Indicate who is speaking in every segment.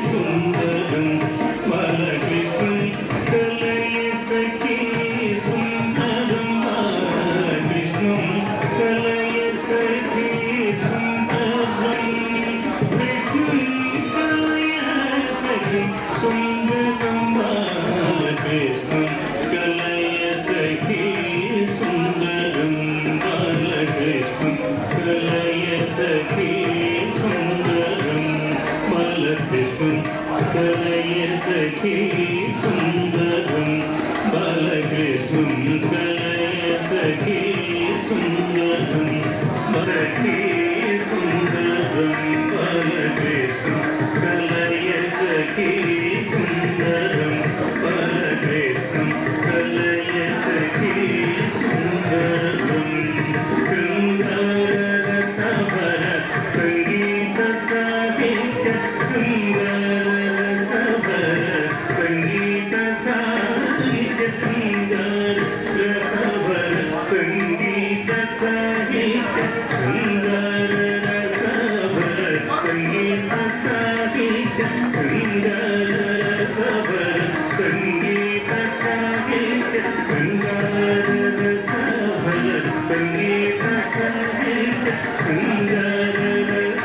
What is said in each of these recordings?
Speaker 1: సుందరం బాలకృష్ణం కలయ సఖీ సుందరం బాలకృష్ణం కలయ సఖీ సుందరం కృష్ణం కలయ సఖీ సుందరం బాలకృష్ణం కలయ సఖీ సుందరం బాలకృష్ణం కలయ సఖీ సుందరం బాలకృష్ణం కలయ సఖీ సుందరం బాలకృష్ణం కలయ సఖీ సుందరం సఖీ సుందరం బాలకృష్ణం కలయ సఖీ సుందరం బాలకృష్ణం కలయ సఖీ సుందరం శృంగారరసభర సంగీత సాహిత్య శృంగారరసభర సంగీత సాహిత్య శృంగారరసభర సంగీత సాహిత్య శృంగారరసభర సంగీత సాహిత్య శృంగారరసభర సంగీత సాహిత్య శృంగారరసభర సంగీత సాహిత్య శృంగారరసఖీ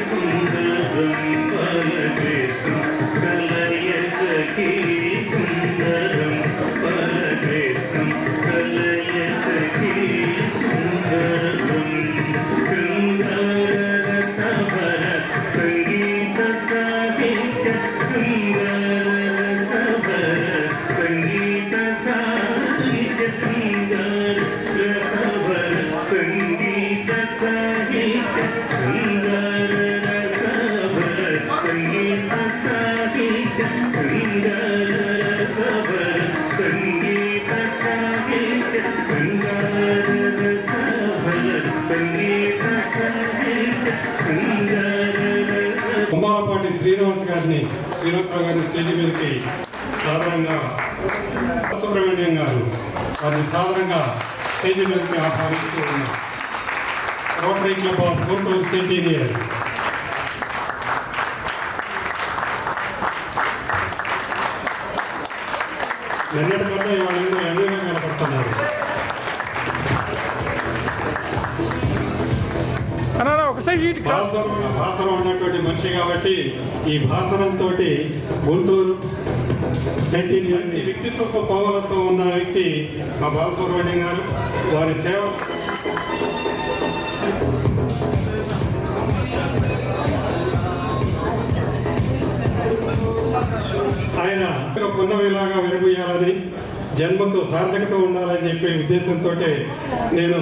Speaker 1: సుందరం బాలకృష్ణం కలయ సఖీ సుందరం బాలకృష్ణం కలయ సఖీ సుందరం శృంగారరసభర సంగీత సాహిత్య శృంగారరసభర సంగీత సాహిత్య శృంగారరసభర సంగీత సాహిత్య శృంగారరసభర సంగీత సాహిత్య శృంగారరసభర సంగీత సాహిత్య శృంగారరసభర సంగీత సాహిత్య శృంగారరసభర.
Speaker 2: కుంభాలపాటి శ్రీనివాస్ గారిని శ్రీనివాసరావు గారిని స్టేజ్ మీదకి సాధారణంగా సుబ్రహ్మణ్యం గారు వారిని సాధారణంగా స్టేజ్ మీదకి ఆహ్వానిస్తూ ఉన్నారు. రోటరీ క్లబ్ ఆఫ్ గుంటూరు సెంటీనియర్ ఎన్నటికన్నా ఇవాళ యంగ్గా కనపడుతున్నారు. భాసనం ఉన్నటువంటి మనిషి కాబట్టి ఈ భాసనంతో గుంటూరు సెంటీనియర్ వ్యక్తిత్వ కోవలతో ఉన్న వ్యక్తి మా బాలసుబ్రహ్మణ్యం గారు. వారి సేవ ఆయన పున్నమిలాగా వెలుగుయాలని జన్మకు సార్థకత ఉండాలని చెప్పే ఉద్దేశంతో నేను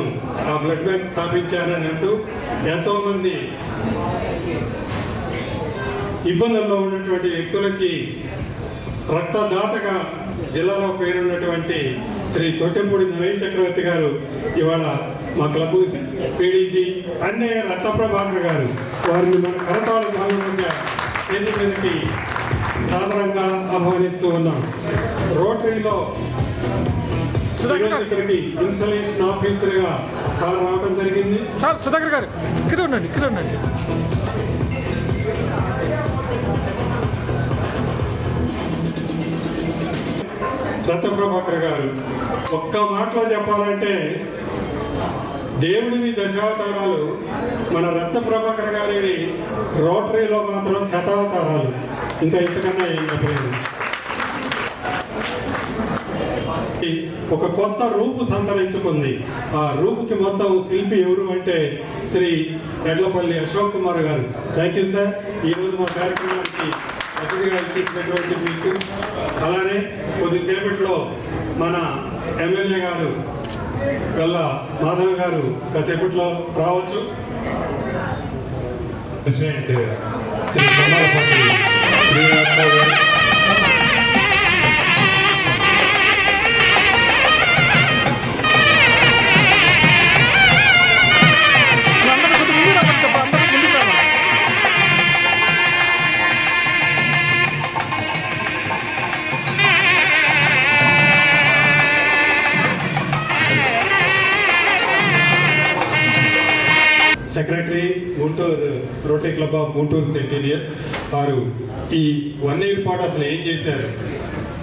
Speaker 2: ఆ బ్లడ్ బ్యాంక్ స్థాపించానని అంటూ ఎంతోమంది ఇబ్బందుల్లో ఉన్నటువంటి వ్యక్తులకి రక్తదాతగా జిల్లాలో పేరున్నటువంటి శ్రీ తొట్టెంపూడి నవీన్ చక్రవర్తి గారు ఇవాళ మా క్లబ్ పీడీజీ అన్నయ్య రత్నప్రభాకర్ గారు వారిని మన కరతాళ భాగంగా స్టేజ్ మీదకి సాధారణంగా ఆహ్వానిస్తూ ఉన్నాం. రోటరీలో ఇక్కడికి ఇన్స్టాలేషన్ ఆఫీసర్గా సార్ రావడం జరిగింది.
Speaker 3: సార్ సుధాకర్ గారు ఇక్కడ ఉండండి, ఇక్కడ ఉండండి.
Speaker 2: రత్నప్రభాకర్ గారు ఒక్క మాటలో చెప్పాలంటే దేవుడివి దశావతారాలు, మన రత్నప్రభాకర్ గారివి రోటరీలో మాత్రం శతావతారాలు. ఇంకా ఇంతకన్నా ఏం చెప్పలేదు. ఒక కొత్త రూపు సంతరించుకుంది. ఆ రూపుకి మొత్తం శిల్పి ఎవరు అంటే శ్రీ ఎడ్లపల్లి అశోక్ కుమార్ గారు. Thank you sir. ఈరోజు మా కార్యక్రమానికి అతిథిగా ఇచ్చేసినటువంటి మీకు. అలానే కొద్దిసేపట్లో మన ఎమ్మెల్యే గారు గల్ల మాధవ్ గారు కాసేపట్లో రావచ్చు. ప్రెసిడెంట్ శ్రీ కుంభాలపాటి శ్రీనివాసరావు గారు, secretary Guntur rotary club of Guntur centennial వారు ఈ 1 ఇయర్ పాటు అసలు ఏం చేశారు.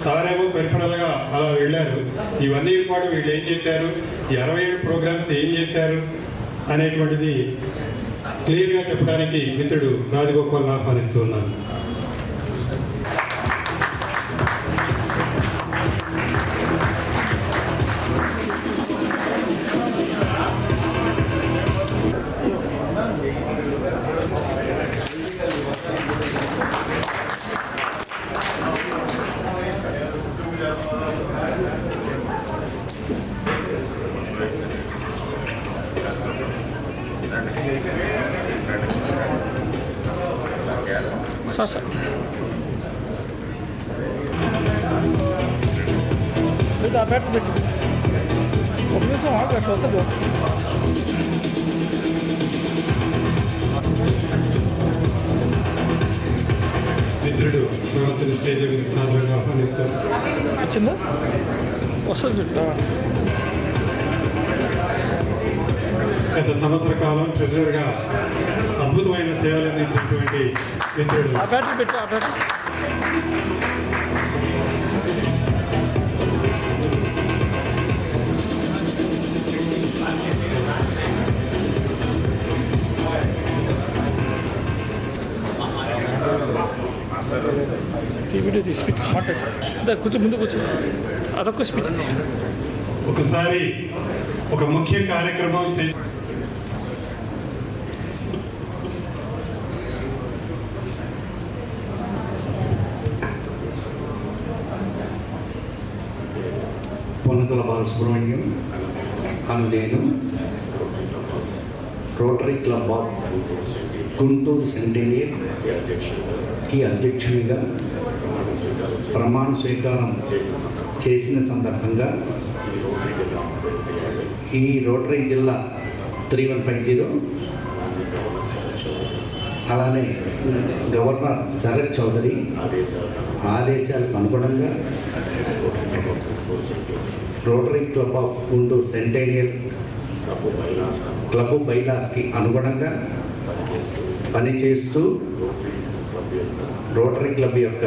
Speaker 2: సారేమో పెరిఫరల్గా అలా వెళ్ళారు. ఈ 1 ఇయర్ పాటు వీళ్ళు ఏం చేశారు, ఈ 67 ప్రోగ్రామ్స్ ఏం చేశారు అనేటువంటిది క్లియర్గా చెప్పడానికి మిత్రుడు రాజగోపాల్ ఆహ్వానిస్తున్నాను.
Speaker 3: సార్ ఆ పేట పెట్టు. ఒక నిమిషం ఆగు, అట్లా వస్తుంది.
Speaker 2: మిత్రుడు ప్రవర్తన స్టేజ్ మీద సాధారణంగా ఆహ్వానిస్తారు.
Speaker 3: వచ్చిందా? వస్తుంది చూడు.
Speaker 2: గత సంవత్సర కాలం ట్రెజరర్గా అద్భుతమైన సేవలు అందించినటువంటి మిత్రుడు
Speaker 3: ఆ బ్యాటరీ పెట్టు. ఆ బ్యాటరీ టీవీలో స్పీచ్ మాట్లాడు. కూర్చో, ముందు కూర్చో. అదొక్క స్పీచ్.
Speaker 2: ఒకసారి ఒక ముఖ్య కార్యక్రమం స్టేజ్
Speaker 4: పొన్నకల బాలసుబ్రహ్మణ్యం అని నేను రోటరీ క్లబ్ ఆఫ్ గుంటూరు సెంటీనియర్కి అధ్యక్షునిగా ప్రమాణ స్వీకారం చేసిన సందర్భంగా ఈ రోటరీ జిల్లా 3150 అలానే గవర్నర్ శరత్ చౌదరి ఆదేశాలకు అనుగుణంగా rotary club of Guntur centennial club బైలాస్కి అనుగుణంగా పనిచేస్తూ రోటరీ క్లబ్ యొక్క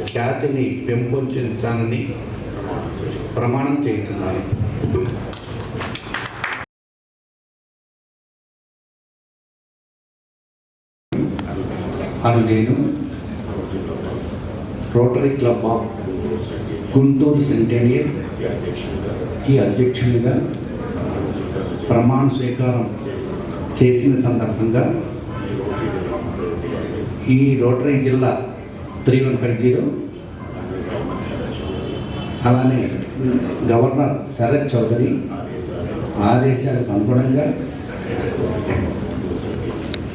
Speaker 4: ఖ్యాతిని పెంపొందించాలని ప్రమాణం చేస్తున్నాను. అని నేను రోటరీ క్లబ్ ఆఫ్ గుంటూరు సెంటీనియర్కి అధ్యక్షునిగా ప్రమాణ స్వీకారం చేసిన సందర్భంగా ఈ రోటరీ జిల్లా 3150 అలానే గవర్నర్ శరత్ చౌదరి ఆదేశాలకు అనుగుణంగా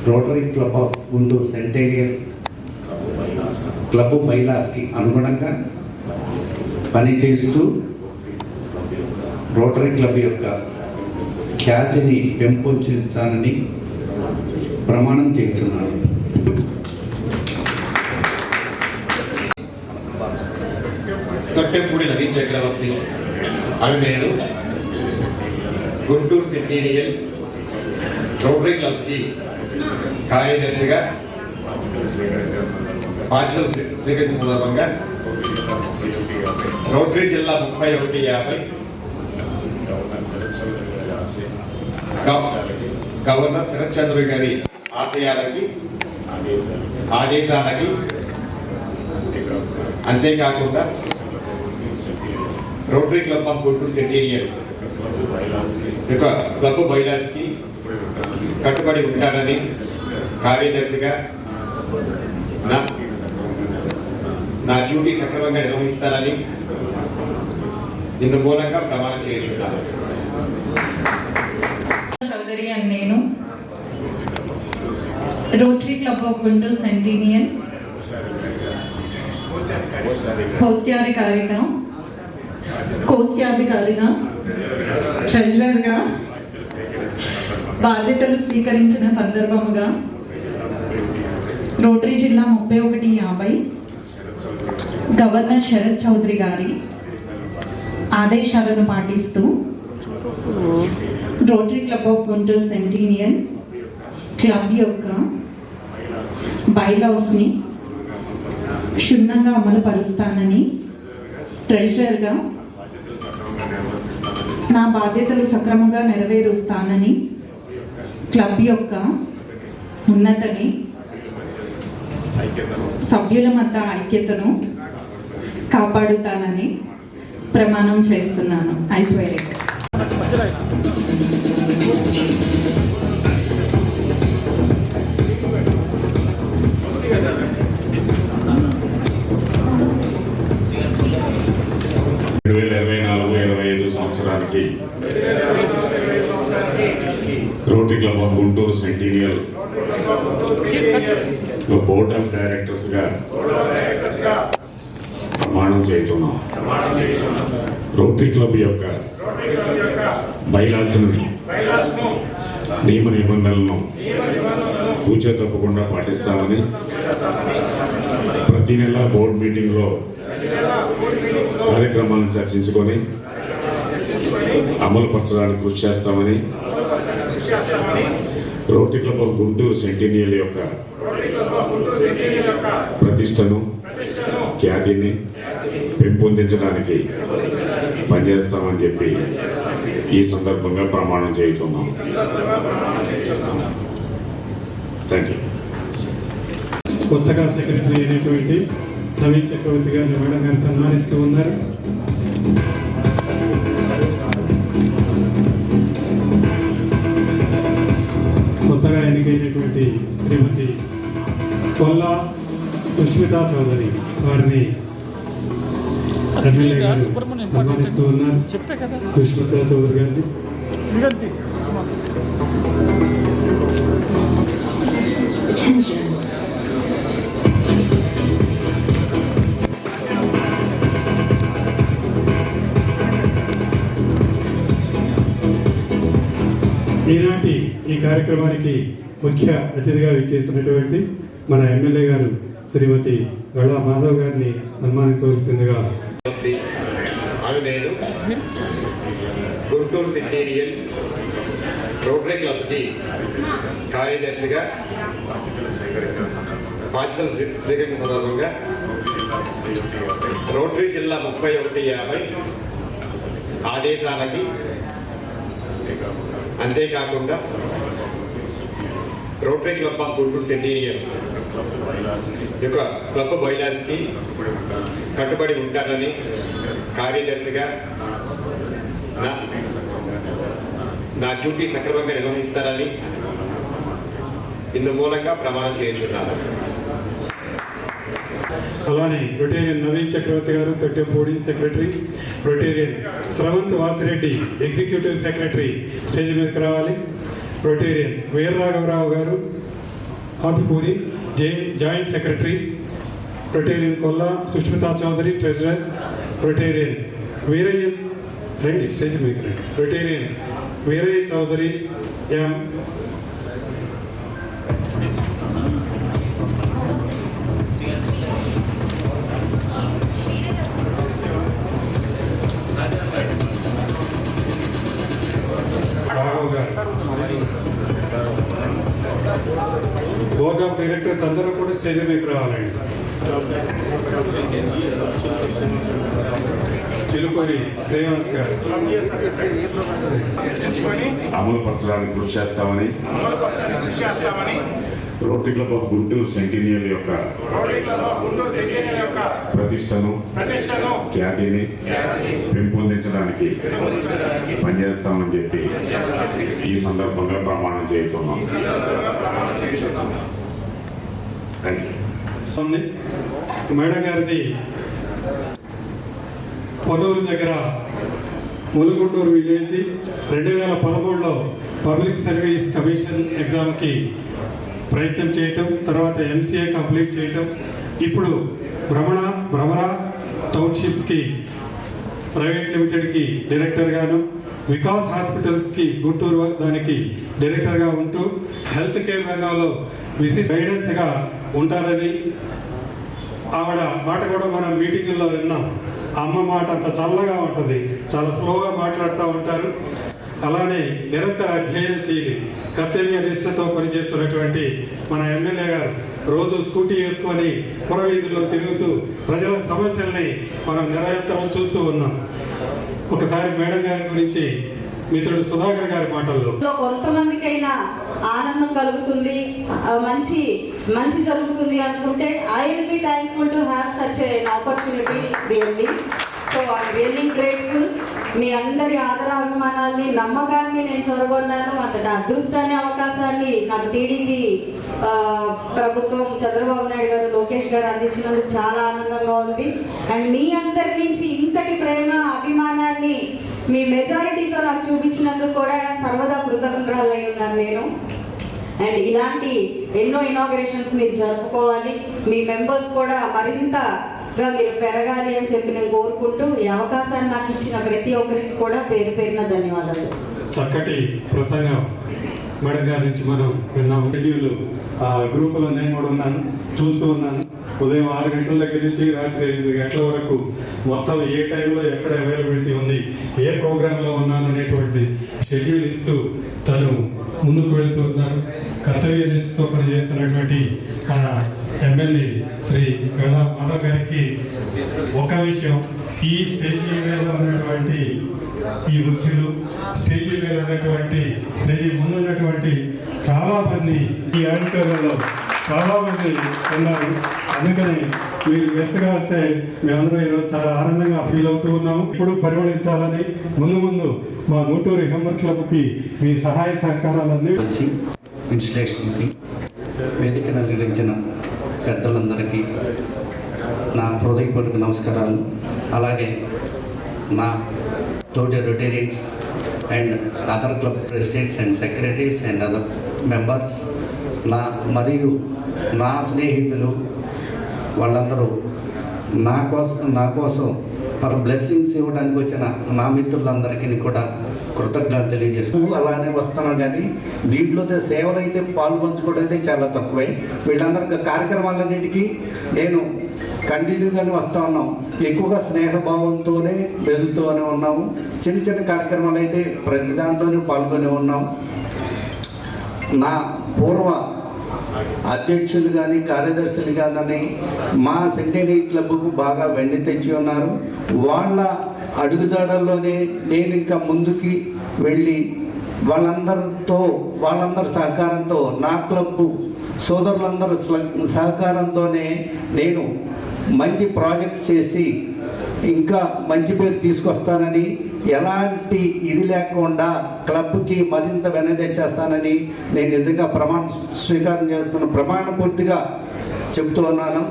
Speaker 4: rotary club of Guntur centennial club బైలాస్కి అనుగుణంగా పనిచేస్తూ రోటరీ క్లబ్ యొక్క ఖ్యాతిని పెంపొందించాలని ప్రమాణం చేస్తున్నాను.
Speaker 5: తొట్టెంపూడి నవీన్ చక్రవర్తి అని నేను గుంటూరు సెంటీనియర్ రోటరీ క్లబ్కి కార్యదర్శిగా బాధ్యతలు స్వీకరించిన సందర్భంగా రోటరీ జిల్లా 3150 గవర్నర్ శరత్ చంద్ర గారి ఆదేశాలకి అంతేకాకుండా రోటరీ క్లబ్ ఆఫ్ గుంటూరు సెంటీనియర్ యొక్క క్లబ్ బైలాస్కి కట్టుబడి ఉంటానని కార్యదర్శిగా నా డ్యూటీ సక్రమంగా నిర్వహిస్తానని ఇందు మూలంగా ప్రమాణం చేయించున్నాను.
Speaker 6: చౌదరి అని నేను రోటరీ క్లబ్ ఆఫ్ గుంటూరు సెంటీనియర్ కోశాధికారిగా ట్రెజరర్గా బాధ్యతలు స్వీకరించిన సందర్భముగా రోటరీ జిల్లా 3150 గవర్నర్ శరత్ చౌదరి గారి ఆదేశాలను పాటిస్తూ rotary club of Guntur centennial club యొక్క బైలాస్ని క్షుణ్ణంగా అమలు పరుస్తానని ట్రెజరర్గా నా బాధ్యతలు సక్రమంగా నెరవేరుస్తానని క్లబ్ యొక్క ఉన్నతని సభ్యుల మధ్య ఐక్యతను కాపాడుతానని ప్రమాణం చేస్తున్నాను. I swear it.
Speaker 3: మధ్యలో
Speaker 7: 2024-25 సంవత్సరానికి rotary club of Guntur centennial board of డైరెక్టర్స్గా ప్రమాణం చేస్తున్నాం. రోటరీ క్లబ్ యొక్క బైలాస్ను నియమ నిబంధనలను పూచే తప్పకుండా పాటిస్తామని ప్రతి నెల బోర్డు మీటింగ్లో కార్యక్రమాలను చర్చించుకొని అమలు పరచడానికి కృషి చేస్తామని rotary club of Guntur centennial యొక్క ప్రతిష్టను ఖ్యాతిని పెంపొందించడానికి పనిచేస్తామని చెప్పి ఈ సందర్భంగా ప్రమాణం చేయుచున్నాం. Thank you.
Speaker 2: కొత్తగా సెక్రటరీ అయినటువంటి నవీన్ చక్రవర్తి గారిని మేడం గారు సన్మానిస్తూ ఉన్నారు. కొత్తగా ఎన్నికైనటువంటి శ్రీమతి కొల్లా సుష్మితా చౌదరి వారిని ఎమ్మెల్యే గారు సన్మానిస్తూ ఉన్నారు. సుష్మితా చౌదరి గారిని ఈనాటి ఈ కార్యక్రమానికి ముఖ్య అతిథిగా విచ్చేసినటువంటి మన ఎమ్మెల్యే గారు శ్రీమతి గళా మాధవ్ గారిని సన్మానించవలసిందిగా
Speaker 5: నేను గుంటూరు సెంటీనియల్ రోటరీ క్లబ్కి కార్యదర్శిగా బాధ్యతలు స్వీకరించిన సందర్భంగా రోటరీ జిల్లా 3150 ఆదేశాలకి అంతేకాకుండా rotary club of Guntur centennial యొక్క క్లబ్ బైలాస్కి కట్టుబడి ఉంటానని కార్యదర్శిగా నా డ్యూటీ సక్రమంగా నిర్వహిస్తానని ఇందు మూలంగా ప్రమాణం చేయించున్నాను.
Speaker 2: అలానే రొటేరియన్ నవీన్ చక్రవర్తి గారు Tottempudi secretary, rotarian Sravanth Vasireddy executive secretary stage మీదకి రావాలి. రొటేరియన్ వీరరాఘవరావు గారు Athupuri joint secretary, rotarian Kolla Sushmitha Chowdary treasurer, rotarian Veeraiah రండి స్టేజ్ మీదకి రండి. రొటేరియన్ వీరయ్య చౌదరి ఎం, రాఘవ్ గారు. బోర్డ్ ఆఫ్ డైరెక్టర్స్ అందరూ కూడా స్టేజ్ మీదకి రావాలండి. చిలుకూరి శ్రీనివాస్ గారు
Speaker 7: అమలు పరచడానికి కృషి చేస్తామని rotary club of Guntur centennial యొక్క ప్రతిష్టను ఖ్యాతిని పెంపొందించడానికి పనిచేస్తామని చెప్పి ఈ సందర్భంగా ప్రమాణం చేయుచున్నాం. Thank you.
Speaker 2: మేడం గారిది పొన్నూరు దగ్గర ములుగుంటూరు విలేజ్ 2013లో పబ్లిక్ సర్వీస్ కమిషన్ ఎగ్జామ్కి ప్రయత్నం చేయటం, తర్వాత ఎంసీఏ కంప్లీట్ చేయటం, ఇప్పుడు భ్రమరా టౌన్షిప్స్కి ప్రైవేట్ లిమిటెడ్కి డైరెక్టర్గాను, వికాస్ హాస్పిటల్స్కి గుంటూరు దానికి డైరెక్టర్గా ఉంటూ హెల్త్ కేర్ రంగంలో విశిష్ట గైడెన్స్గా ఉంటారని ఆవిడ మాట కూడా మనం మీటింగుల్లో విన్నాం. అమ్మ మాట అంత చల్లగా ఉంటుంది, చాలా స్లోగా మాట్లాడుతూ ఉంటారు. అలానే నిరంతర అధ్యయనశీలి, కర్తవ్య నిష్ఠతో పనిచేస్తున్నటువంటి మన ఎమ్మెల్యే గారు రోజు స్కూటీ వేసుకొని పురవీధుల్లో తిరుగుతూ ప్రజల సమస్యల్ని మనం నిరంతరం చూస్తూ ఉన్నాం. ఒకసారి మేడం గారి గురించి మిత్రుడు సుధాకర్ గారి మాటల్లో,
Speaker 8: కొంతమందికైనా ఆనందం కలుగుతుంది, మంచి మంచి జరుగుతుంది అనుకుంటే I will be thankful to have such an opportunity really. So I really grateful. మీ అందరి ఆదరాభిమానాల్ని, నమ్మకాన్ని నేను చొరగొన్నాను. అంతటి అదృష్టాన్ని, అవకాశాన్ని నాకు టీడీపీ ప్రభుత్వం, చంద్రబాబు నాయుడు గారు, లోకేష్ గారు అందించినందుకు చాలా ఆనందంగా ఉంది. అండ్ మీ అందరి నుంచి ఇంతటి ప్రేమ, అభిమానాన్ని మీ మెజారిటీతో నాకు చూపించినందుకు కూడా సర్వదా కృతజ్ఞురాలై ఉన్నాను నేను. అండ్ ఇలాంటి ఎన్నో ఇనాగ్రేషన్స్ మీరు జరుపుకోవాలి, మీ మెంబర్స్ కూడా మరింతగా మీరు పెరగాలి అని చెప్పి నేను కోరుకుంటూ ఈ అవకాశాన్ని నాకు ఇచ్చిన ప్రతి ఒక్కరికి కూడా పేరు పేరున ధన్యవాదాలు.
Speaker 2: చక్కటి ప్రసంగం మేడం గారి నుంచి మనం విన్నాం. షెడ్యూల్ ఆ గ్రూపులో నేను కూడా ఉన్నాను, చూస్తూ ఉన్నాను. ఉదయం 6 గంటల దగ్గర నుంచి రాత్రి 8 గంటల వరకు మొత్తం ఏ టైంలో ఎక్కడ అవైలబిలిటీ ఉంది, ఏ ప్రోగ్రాంలో ఉన్నాను అనేటువంటి షెడ్యూల్ ఇస్తూ తను ముందుకు వెళుతూ ఉన్నారు. కర్తవ్య నిష్ఠతో పనిచేస్తున్నటువంటి మన ఎమ్మెల్యే శ్రీ గడా మాధవ్ గారికి ఒక విషయం, ఈ స్టేజీ మీద ఉన్నటువంటి ఈ ముఖ్యులు, స్టేజీ మీద ఉన్నటువంటి స్టేజీ ముందున్నటువంటి చాలా మంది ఈ ఆడిటోరియంలో చాలా మంది ఉన్నారు. అందుకని మీరు గెస్ట్గా వస్తే మేమందరం ఈరోజు చాలా ఆనందంగా ఫీల్ అవుతూ ఉన్నాము. ఇప్పుడు పరిమళించాలని ముందు మా గుంటూరు హ్యూమర్ క్లబ్కి మీ సహాయ సహకారాలన్నీ
Speaker 4: వచ్చి ఇన్స్టిట్యూషన్కి వేదికను నిర్వహించిన పెద్దలందరికీ నా హృదయపూర్వక నమస్కారాలు. అలాగే నా తోటి Rotarians and other club presidents and secretaries and other members, మరియు నా స్నేహితులు, వాళ్ళందరూ నా కోసం మరి బ్లెస్సింగ్స్ ఇవ్వడానికి వచ్చిన నా మిత్రులందరికీ కూడా కృతజ్ఞతలు తెలియజేస్తూ అలానే వస్తాను. కానీ దీంట్లో సేవలు అయితే పాల్పంచుకోవడం అయితే చాలా తక్కువై, వీళ్ళందరికీ కార్యక్రమాలన్నిటికీ నేను కంటిన్యూగానే వస్తూ ఉన్నాం. ఎక్కువగా స్నేహభావంతోనే వెళ్తూనే ఉన్నాము. చిన్న చిన్న కార్యక్రమాలు అయితే ప్రతి దాంట్లోనే పాల్గొని ఉన్నాం. నా పూర్వ అధ్యక్షులు కానీ కార్యదర్శులు కానీ మా సెంటెనరీ క్లబ్కు బాగా వెండి తెచ్చి ఉన్నారు. వాళ్ళ అడుగుజాడల్లోనే నేను ఇంకా ముందుకి వెళ్ళి వాళ్ళందరి సహకారంతో, నా క్లబ్ సోదరులందరి సహకారంతోనే నేను మంచి ప్రాజెక్ట్స్ చేసి ఇంకా మంచి పేరు తీసుకొస్తానని, ఎలాంటి ఇది లేకుండా క్లబ్కి మరింత వెనదెచ్చేస్తానని నేను నిజంగా స్వీకారం చేస్తున్న ప్రమాణపూర్తిగా చెప్తూ ఉన్నాను.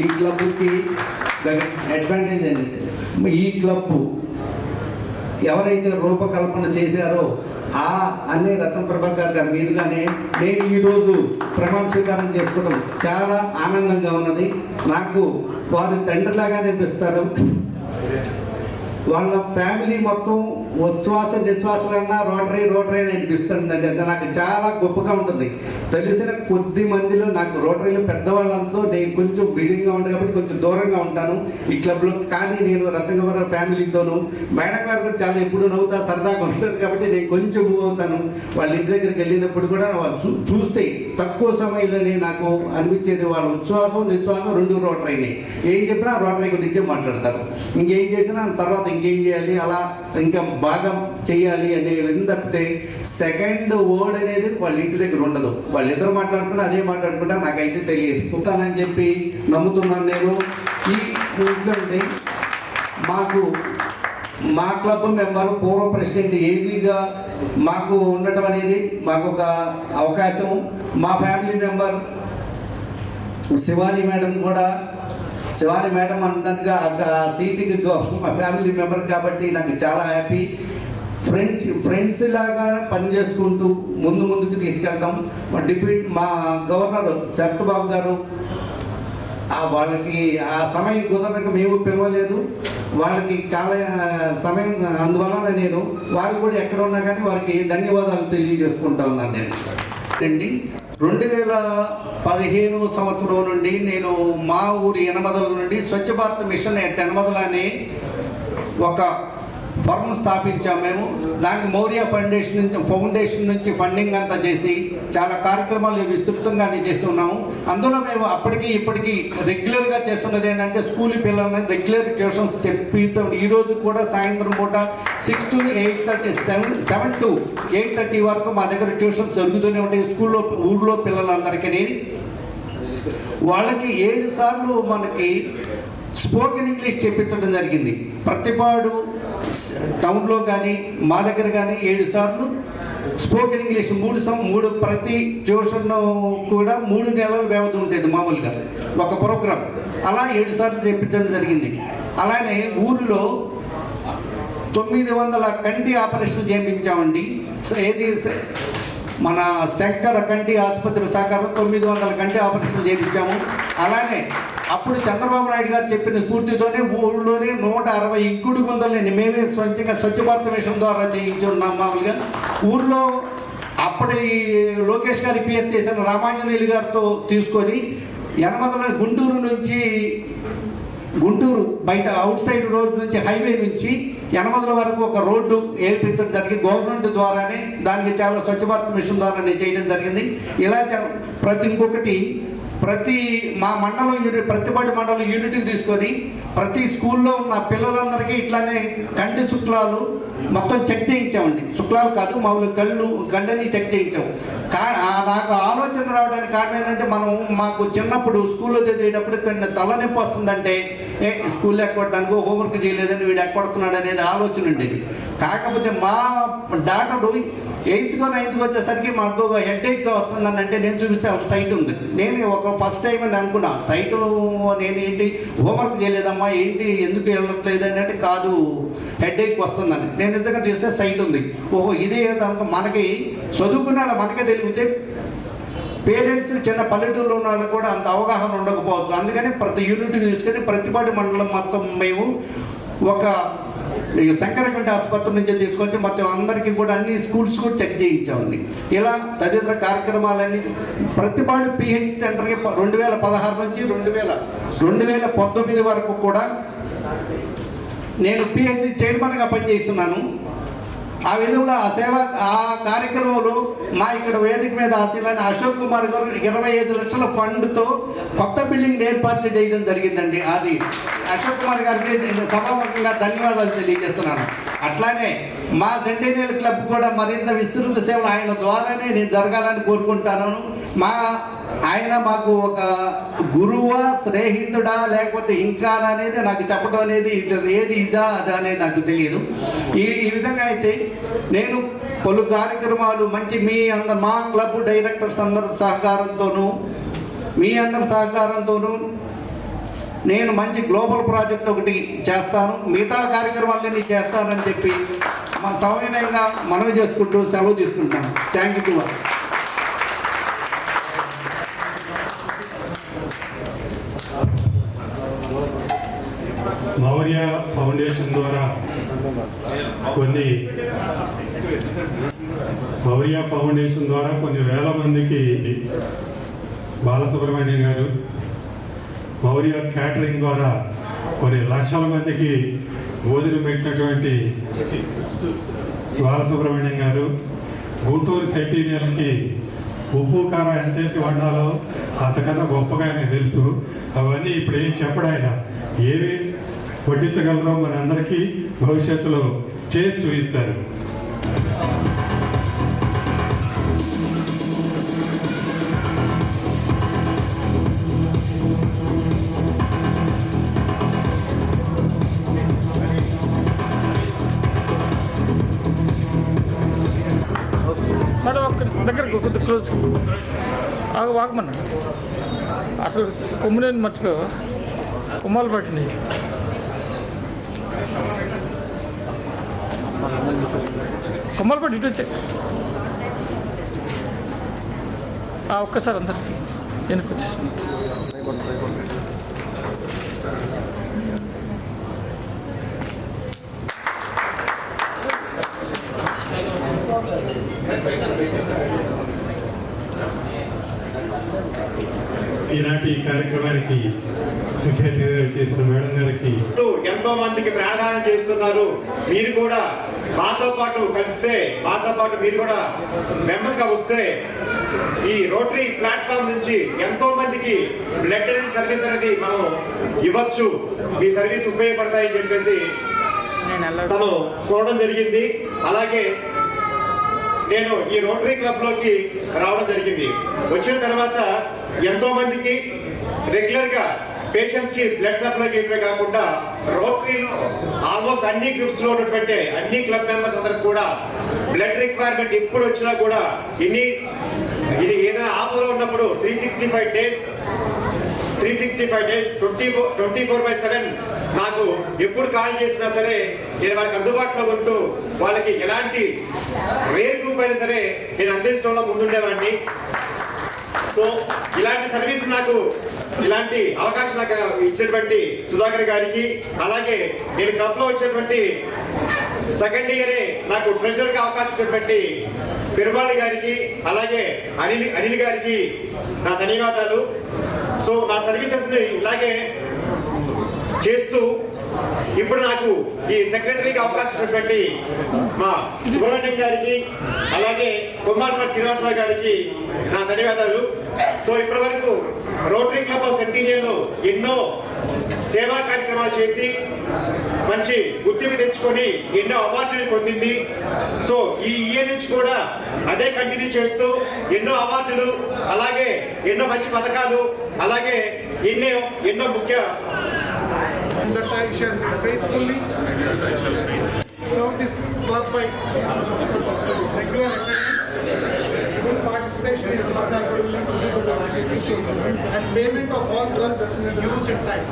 Speaker 4: ఈ క్లబ్కి అడ్వాంటేజ్ ఏంటంటే, ఈ క్లబ్ ఎవరైతే రూపకల్పన చేశారో అనే రత్న ప్రభాకర్ గారి మీదుగానే నేను ఈరోజు ప్రమాణ స్వీకారం చేసుకోవడం చాలా ఆనందంగా ఉన్నది. నాకు వారు తండ్రిలాగానే అనిపిస్తారు. వాళ్ళ ఫ్యామిలీ మొత్తం ఉచ్ఛ్వాస నిశ్వాసాలన్నా రోటరీ అని అనిపిస్తుందండి. అది నాకు చాలా గొప్పగా ఉంటుంది. తెలిసిన కొద్ది మందిలో నాకు రోటరీలో పెద్దవాళ్ళంతో నేను కొంచెం బిడింగ్గా ఉంటాను కాబట్టి కొంచెం దూరంగా ఉంటాను ఈ క్లబ్లో. కానీ నేను రత్నకుమార్ ఫ్యామిలీతోనూ, మేడం గారు కూడా చాలా ఎప్పుడు నవ్వుతా సరదాగా ఉంటారు కాబట్టి నేను కొంచెం మూవ్ అవుతాను. వాళ్ళ ఇంటి దగ్గరికి వెళ్ళినప్పుడు కూడా వాళ్ళు చూస్తే తక్కువ సమయంలోనే నాకు అనిపించేది వాళ్ళ ఉచ్ఛ్వాసం నిశ్వాసం రెండు రోటరీని. ఏం చెప్పినా రోటరీ గురించే మాట్లాడతారు. ఇంకేం చేసినా తర్వాత ఇంకేం చేయాలి, అలా ఇంకా బాగా చేయాలి అనే తప్పితే సెకండ్ వర్డ్ అనేది వాళ్ళ ఇంటి దగ్గర ఉండదు. వాళ్ళిద్దరు మాట్లాడుకుంటే అదే మాట్లాడుకుంటా నాకైతే తెలియదు. చెప్తానని చెప్పి నమ్ముతున్నాను నేను. ఈ ఎందుకంటే మా క్లబ్ మెంబర్ పూర్వ ప్రెసిడెంట్ ఏజీగా మాకు ఉండటం అనేది మాకు ఒక అవకాశం. మా ఫ్యామిలీ మెంబర్ శివాని మేడం అన్నట్టుగా సీటుకి మా ఫ్యామిలీ మెంబర్ కాబట్టి నాకు చాలా హ్యాపీ. ఫ్రెండ్స్ లాగా పనిచేసుకుంటూ ముందుకు తీసుకెళ్తాం. మా గవర్నర్ శరత్ బాబు గారు వాళ్ళకి ఆ సమయం కుదరక మేము పిలవలేదు, వాళ్ళకి సమయం అందువలన నేను వారు కూడా ఎక్కడ ఉన్నా కానీ వారికి ధన్యవాదాలు తెలియజేసుకుంటా ఉన్నాను. నేను 2015 సంవత్సరం నుండి నేను మా ఊరి ఎనమదల నుండి స్వచ్ఛ భారత్ మిషన్ ఎనమదల అనే ఒక ఫర్మ్ స్థాపించాము మేము. దానికి మౌర్య ఫౌండేషన్ నుంచి ఫండింగ్ అంతా చేసి చాలా కార్యక్రమాలు విస్తృతంగా చేసి ఉన్నాము. అందులో మేము అప్పటికి ఇప్పటికీ రెగ్యులర్గా చేస్తున్నది ఏంటంటే స్కూల్ పిల్లలని రెగ్యులర్ ట్యూషన్స్ చెప్పితో ఈరోజు కూడా సాయంత్రం పూట 6 to 8:30 7 to 8:30 వరకు మా దగ్గర ట్యూషన్స్ జరుగుతూనే ఉంటాయి. స్కూల్లో ఊళ్ళో పిల్లలందరికీ వాళ్ళకి 7 సార్లు మనకి స్పోకెన్ ఇంగ్లీష్ చెప్పించడం జరిగింది. ప్రతిపాడు టౌన్లో కానీ మా దగ్గర కానీ 7 సార్లు స్పోకెన్ ఇంగ్లీష్ 3 ప్రతి ట్యూషన్ కూడా 3 నెలల వ్యవధి ఉంటుంది మామూలుగా ఒక ప్రోగ్రామ్. అలా 7 సార్లు చెప్పించడం జరిగింది. అలానే ఊరిలో 900 కంటి ఆపరేషన్ చేయించామండి. ఏది మన శంకర కంటి ఆసుపత్రి సహకారం 900 కంటి ఆపరేషన్ చేయించాము. అలానే అప్పుడు చంద్రబాబు నాయుడు గారు చెప్పిన స్ఫూర్తితోనే ఊళ్ళోనే 160 ఇంకుడు గుంతలని మేమే స్వంతంగా స్వచ్ఛ భారత మిషన్ ద్వారా చేయించి ఉన్నాం. మామూలుగా ఊళ్ళో అప్పటి లోకేష్ గారు పిఎస్ చేసిన రామాంజనేయులు గారితో తీసుకొని యనమదల గుంటూరు బయట అవుట్ సైడ్ రోడ్ నుంచి హైవే నుంచి యనమదల వరకు ఒక రోడ్డు ఏర్పించడం జరిగింది గవర్నమెంట్ ద్వారానే. దానికి చాలా స్వచ్ఛ భారత్ మిషన్ ద్వారానే చేయడం జరిగింది. ఇలా ప్రతి మా మండలం ప్రతిపాటి మండలం యూనిట్ని తీసుకొని ప్రతి స్కూల్లో ఉన్న పిల్లలందరికీ ఇట్లానే కంటి శుక్లాలు మొత్తం చెక్ చేయించామండి. శుక్లాలు కాదు మామూలు కళ్ళని చెక్ చేయించాము. నాకు ఆలోచన రావడానికి కారణం ఏంటంటే మాకు చిన్నప్పుడు స్కూల్లో చదివేటప్పుడు తలనొప్పి వస్తుందంటే స్కూల్లో ఎక్కొట్టడానికి హోంవర్క్ చేయలేదని వీడు ఎక్కొడుతున్నాడు అనేది ఆలోచన ఉండేది. కాకపోతే మా డాక్టర్ 8th or 9th వచ్చేసరికి మాకు హెడ్ఏక్గా వస్తుందని అంటే నేను చూపిస్తే ఒక సైట్ ఉంది. నేను ఒక ఫస్ట్ టైం అని అనుకున్నా సైట్ నేను ఏంటి హోంవర్క్ చేయలేదమ్మా ఏంటి ఎందుకు వెళ్ళట్లేదు అంటే కాదు హెడ్ఏక్ వస్తుందని. నేను నిజంగా చూస్తే సైట్ ఉంది. ఓహో ఇదే మనకి చదువుకున్న మనకే తెలిగితే పేరెంట్స్ చిన్న పల్లెటూరులో ఉన్న వాళ్ళకి కూడా అంత అవగాహన ఉండకపోవచ్చు. అందుకని ప్రతి యూనిట్ తీసుకొని ప్రతిపాటి మండలం మొత్తం మేము ఒక శంకరకంటి ఆసుపత్రి నుంచి తీసుకొచ్చి మొత్తం అందరికీ కూడా అన్ని స్కూల్స్ కూడా చెక్ చేయించామండి. ఇలా తదితర కార్యక్రమాలన్నీ ప్రతిపాడు పిహెచ్ సెంటర్కి 2016 నుంచి 2019 వరకు కూడా నేను పిహెచ్సి చైర్మన్గా పనిచేస్తున్నాను. ఆ విధంగా ఆ కార్యక్రమంలో మా ఇక్కడ వేదిక మీద ఆశీలైన అశోక్ కుమార్ గారు 25 లక్షల ఫండ్తో కొత్త బిల్డింగ్ ఏర్పాటు చేయడం జరిగిందండి. అది అశోక్ కుమార్ గారికి సభాముఖంగా ధన్యవాదాలు తెలియజేస్తున్నాను. అట్లానే మా సెంటీనియల్ క్లబ్ కూడా మరింత విస్తృత సేవలు ఆయన ద్వారానే నేను జరగాలని కోరుకుంటాను. ఆయన మాకు ఒక గురువా స్నేహితుడా లేకపోతే ఇంకా అనేది నాకు చెప్పడం అనేది ఏది ఇదా అదా అనేది నాకు తెలియదు. ఈ విధంగా అయితే నేను పలు కార్యక్రమాలు మంచి మా క్లబ్ డైరెక్టర్స్ అందరి సహకారంతోనూ మీ అందరి సహకారంతోనూ నేను మంచి గ్లోబల్ ప్రాజెక్ట్ ఒకటి చేస్తాను. మిగతా కార్యక్రమాలన్నీ చేస్తానని చెప్పి మా సవినయంగా మనవి చేసుకుంటూ సెలవు తీసుకుంటాను. Thank you.
Speaker 2: మౌర్య ఫౌండేషన్ ద్వారా కొన్ని వేల మందికి బాలసుబ్రహ్మణ్యం గారు, మౌర్య క్యాటరింగ్ ద్వారా కొన్ని లక్షల మందికి భోజనం పెట్టినటువంటి బాలసుబ్రహ్మణ్యం గారు, గుంటూరు సెంటీనియల్కి ఉప్పు కారం ఎంతేసి వండాలో అంతకన్నా గొప్పగా ఆయనకు తెలుసు. అవన్నీ ఇప్పుడు ఏం చెప్పడం ఆయన ఏమి వడ్డించగలరో మనందరికీ భవిష్యత్తులో చేసి చూపిస్తారు.
Speaker 3: మేడం ఒక్క దగ్గర కొద్ది క్లోజ్ వాగమన్నా. అసలు కొమ్మునేని మర్చిపోయావా? కొమ్మాలు పట్టినాయి. కొమ్మలు పట్టి ఇటు వచ్చాయి. ఒక్కసారి అందరు వెనక్కి వచ్చేసి
Speaker 2: ఈనాటి కార్యక్రమానికి ముఖ్య అతిథిగా చేసిన మేడం గారికి
Speaker 5: ఎంతో మందికి ప్రాణదానం చేస్తున్నారు. మీరు కూడా మాతో పాటు కలిస్తే, మాతో పాటు మీరు కూడా మెంబర్గా వస్తే ఈ రోటరీ ప్లాట్ఫామ్ నుంచి ఎంతో మందికి బ్లడ్ సర్వీస్ అనేది మనం ఇవ్వచ్చు, మీ సర్వీస్ ఉపయోగపడతాయని చెప్పేసి తను కోరడం జరిగింది. అలాగే నేను ఈ రోటరీ క్లబ్ లోకి రావడం జరిగింది. వచ్చిన తర్వాత ఎంతో మందికి రెగ్యులర్ గా పేషెంట్స్ కి బ్లడ్ సప్లై చేయడమే కాకుండా రోటరీలో ఆల్మోస్ట్ అన్ని గ్రూప్స్ లో ఉన్నటువంటి అన్ని క్లబ్ మెంబర్స్ అందరికి కూడా బ్లడ్ రిక్వైర్మెంట్ ఎప్పుడు వచ్చినా కూడా ఇది ఏదైనా ఆపలో ఉన్నప్పుడు 365 డేస్ 24/7 నాకు ఎప్పుడు కాల్ చేసినా సరే నేను వాళ్ళకి అందుబాటులో ఉంటూ వాళ్ళకి ఎలాంటి రేర్ గ్రూప్ అయినా సరే నేను అందించడంలో ముందుండేవాడిని. సో ఇలాంటి సర్వీస్ నాకు, ఇలాంటి అవకాశం నాకు ఇచ్చినటువంటి సుధాకర్ గారికి, అలాగే నేను క్లబ్ లో వచ్చినటువంటి సెకండ్ ఇయరే నాకు ట్రెజరర్ గా అవకాశం ఇచ్చినటువంటి పెరుమాళి గారికి, అలాగే అనిల్ గారికి నా ధన్యవాదాలు. సో నా సర్వీసెస్ ని ఇలాగే చేస్తూ ఇప్పుడు నాకు ఈ సెక్రటరీగా అవకాశం ఇచ్చినటువంటి మా సుబ్రహ్మణ్యం గారికి, అలాగే కుమార్పట్ శ్రీనివాసరావు గారికి నా ధన్యవాదాలు. సో ఇప్పటి వరకు రోటరీ క్లబ్ ఆఫ్ సెంటీనియర్ లో ఎన్నో సేవా కార్యక్రమాలు చేసి మంచి గుర్తింపు తెచ్చుకొని ఎన్నో అవార్డులు పొందింది. సో ఈ ఇయర్ నుంచి కూడా అదే కంటిన్యూ చేస్తూ ఎన్నో అవార్డులు, అలాగే ఎన్నో మంచి పథకాలు, అలాగే ఎన్నో ముఖ్య
Speaker 9: that I shall faithfully serve this club by regular attendance, full participation in club activities, and payment of all drugs used in time.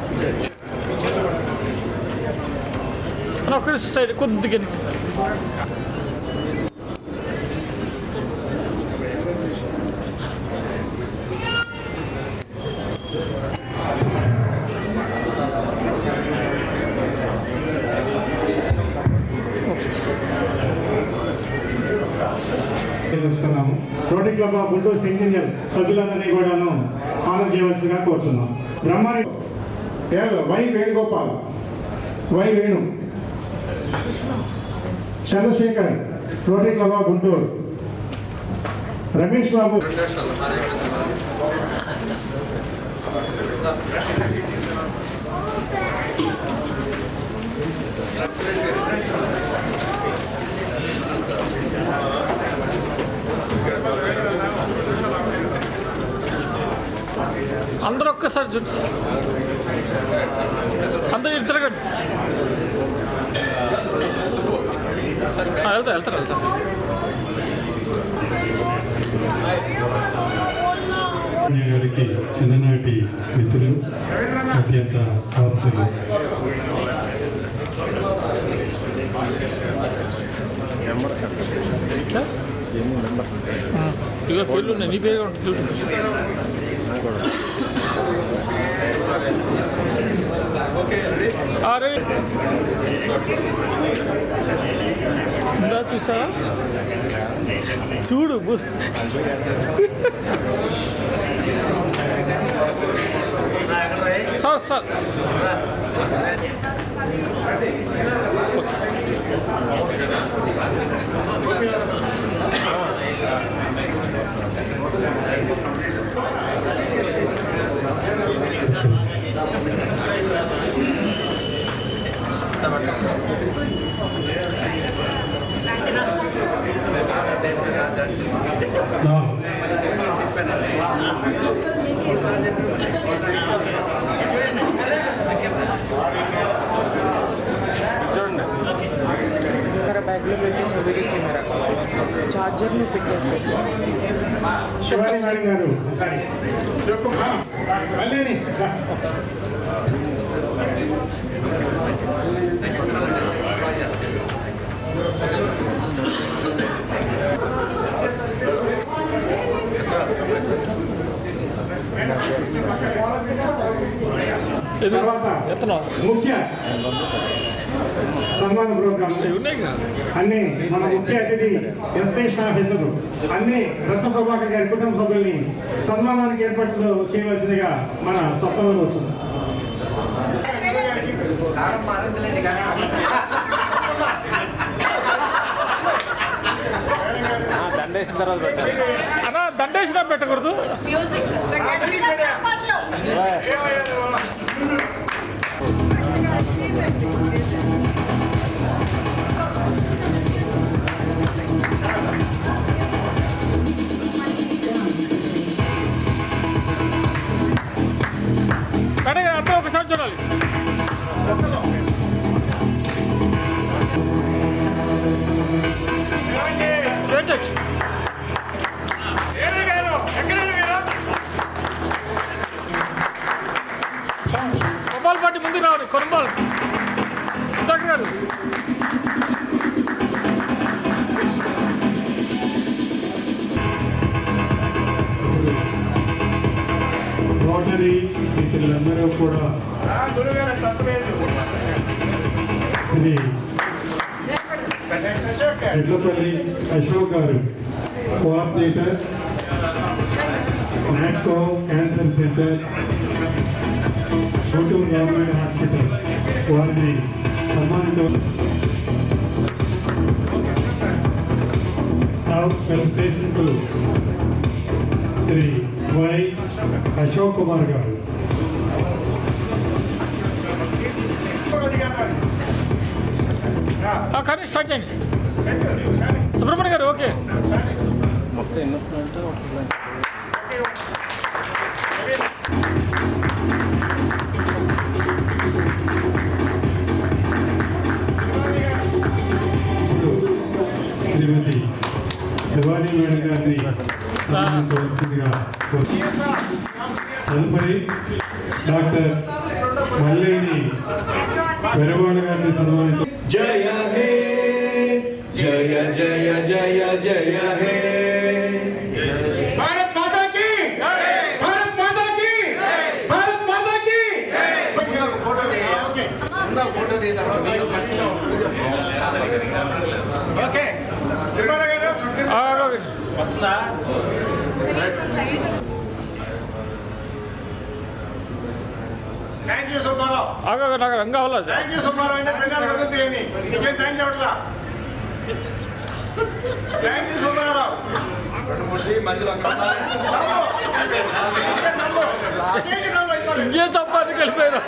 Speaker 3: ఒక్క సైడ్ కొద్దిగా
Speaker 10: తెలుసుకున్నాము. Rotary club of Guntur centennial సభ్యులందరినీ కూడాను ఆనర్ చేయవలసిందిగా కోరుతున్నాం. బ్రహ్మారి Y Venugopal, Y Venu, Chandrasekhar rotary club of Guntur, Ramesh Babu,
Speaker 3: అందరూ ఒక్కసారి చూడు, అందరూ తిరగండి. వెళ్తారు
Speaker 2: గారికి చిన్ననాటి మిత్రులు, అత్యంత ఆప్తులు.
Speaker 3: ఇక పేర్లు ఉన్నాయి, నీ పేరు ఉంటుంది చూడు. అరే ఇందా చూసా చూడు సార్
Speaker 11: బ్యాగ్లో పెట్టేసి వీడియో కెమెరా చార్జర్ని పెట్టారు.
Speaker 10: శివాజీ మేడం గారు తర్వాత ముఖ్య సన్మాన ప్రోగ్రాం అన్ని మన ముఖ్య అతిథి ఎస్టేషన్ ఆఫీసర్ అన్ని రత్న ప్రభాకర్ గారి కుటుంబ సభ్యుల్ని సన్మానానికి ఏర్పాట్లు చేయవలసిందిగా మన స్వప్నంలో వస్తుంది.
Speaker 3: దండేసిన తర్వాత పెట్టాలి అన్నా, దండేసినా పెట్టకూడదు. కానీ అందరూ ఒకసారి చూడాలి. కొమ్మాల పార్టీ ముందు రావాలి. కొమ్మాలు సుధాకర్ గారు.
Speaker 2: రోటరీ మిత్రులందరూ కూడా శ్రీ ఎడ్లపల్లి అశోక్ గారు, coordinator, Natco cancer centre, Guntur government hospital, వారిని సన్మానించ స్టేషన్ టు శ్రీ వై అశోక్ కుమార్ గారు.
Speaker 3: కానీ స్టార్ట్ చేయండి. సుబ్రహ్మణ్య గారు ఓకే. మొత్తం ఎన్నో
Speaker 2: శ్రీమతి శివాని మేడం గారిని సన్మానించవలసిందిగా తదుపరి డాక్టర్ మల్లేని పెరవాడ గారిని సన్మానించ.
Speaker 1: జయ హే జయ జయ జయ జయ హే
Speaker 9: भारत माता की भारत माता की भारत माता की ఓకే
Speaker 3: వస్తుందా?
Speaker 9: Thank you Subbarao.
Speaker 3: నాకు రంగా వల్ల
Speaker 9: థ్యాంక్ యూ సుబ్బారావు. అంటే ప్రజలు వదులుతాయని నీకేం థ్యాంక్ చెప్పట్లా. Thank you Subbarao.
Speaker 3: ఇంకేం తప్ప కలిపారు.